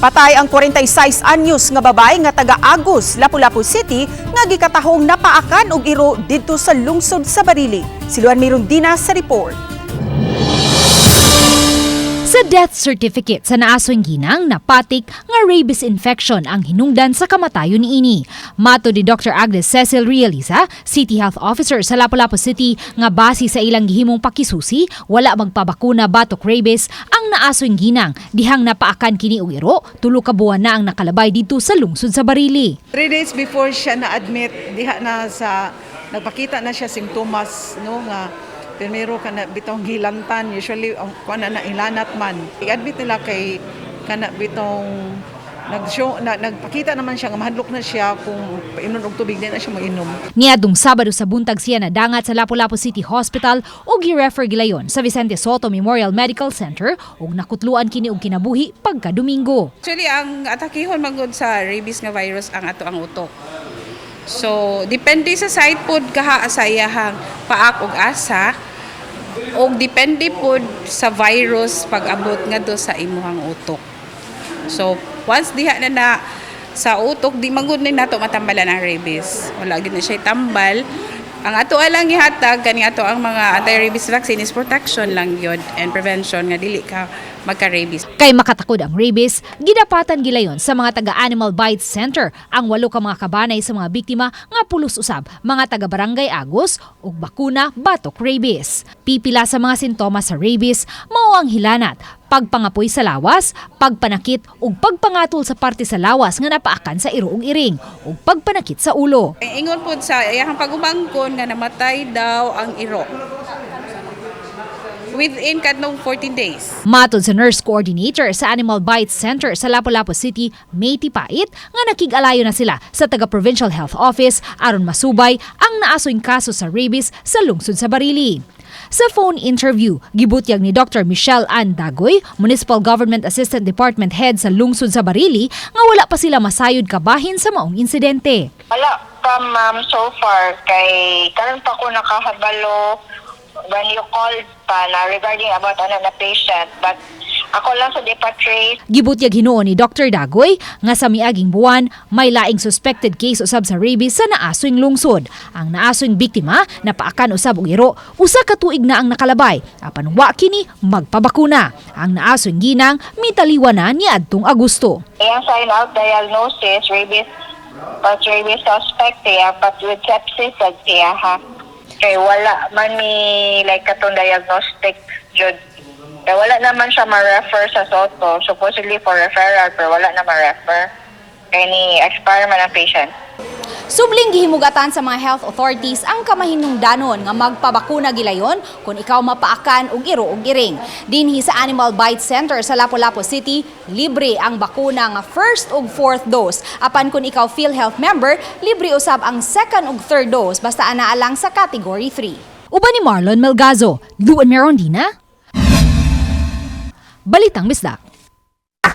Patay ang 46 anyos nga babae nga taga Agus, Lapu-Lapu City nga gikatahong napaakan og iro didto sa lungsod sa Barili. Si Luan Mirundina sa report. Sa death certificate sa naasoy ginang napatik nga rabies infection ang hinungdan sa kamatayon niini. Mato ni Dr. Agnes Cecil Realiza, City Health Officer sa Lapu-Lapu City, nga base sa ilang gihimong pakisusi, wala magpabakuna batok rabies ang naasoy ginang dihang napaakan kini og iro, 3 ka buwan na ang nakalabay dito sa lungsod sa Barili. 3 days before siya na-admit, diha na sa nagpakita na siya simptomas no nga primero kana bitong gilantan, usually ang kuan na ilanat man. I-admit nila kay kana bitong nagpakita naman siya nga mahadlok na siya kung painom og tubig din na siya mag-inom. Niadtong Sabado sa buntag siya nadangat sa Lapu-Lapu City Hospital ug gi-refer gilayon sa Vicente Soto Memorial Medical Center ug nakutluan kini og kinabuhi pagka Domingo. Actually, ang atakihon magod sa rabies nga virus ang ato ang utok. So, depende sa site pod kaha sa iyahang paak ug asa o depende pod sa virus pag-abot nga do sa imuhang utok. So, once diha na sa utok, di magud ni nato matambalan ang rabies. Wala gyud na siya tambal. Ang ato lang gihatag kani ato ang mga anti-rabies vaccine is protection lang yun and prevention nga dili ka magka-rabies. Kay makatakod ang rabies, gidapatan gilayon sa mga taga-Animal Bites Center ang 8 ka mga kabanay sa mga biktima nga pulos usab mga taga-Barangay Agus ug bakuna batok rabies. Pipila sa mga sintomas sa rabies mao ang hilanat, pagpangapoy sa lawas, pagpanakit ug pagpangatol sa parte sa lawas nga napaakan sa iro ug iring ug pagpanakit sa ulo. Ingon pod sa iyahang pagumangkon nga namatay daw ang iro within kadtong 14 days. Matod sa nurse coordinator sa Animal Bites Center sa Lapu-Lapu City, May Tipait, nga nakig-alayo na sila sa taga-Provincial Health Office aron masubay ang naasoy kaso sa rabies sa lungsod sa Barili. Sa phone interview, gibutyag ni Dr. Michelle Ann Dagoy, Municipal Government Assistant Department Head sa lungsod sa Barili, nga wala pa sila masayod kabahin sa maong insidente. Wala pa ma'am so far kay karon pa ko nakahabalo when you called pa na regarding about na patient, but ako lang sa department. Gibutyag hinuon ni Dr. Dagoy nga sa miaging buwan may laing suspected case usab sa rabies sa naasoyng lungsod. Ang naasoyng biktima napaakan usab og iro, usa ka tuig na ang nakalabay apan wa kini magpabakuna. Ang naasoyng ginang mitaliwan na niadtong Agosto. Iyang sign out diagnosis rabies, but rabies suspect but with sepsis siya ha. Kay wala man mi like katong diagnostic jud. Kaya wala naman siya ma-refer sa Soto, supposedly for referral, pero wala na ma-refer. Kaya ni-expire man ang patient. Subling gihimugatan sa mga health authorities ang kamahinungdanon nga magpabakuna gilayon kung ikaw mapaakan og iro og iring. Dinhi sa Animal Bites Center sa Lapu-Lapu City, libre ang bakuna nga first ug 4th dose. Apan kung ikaw PhilHealth member, libre usab ang 2nd ug 3rd dose basta anaa lang sa Category 3. Uban ni Marlon Melgazo, Luan Mirondina, Balitang Misdak.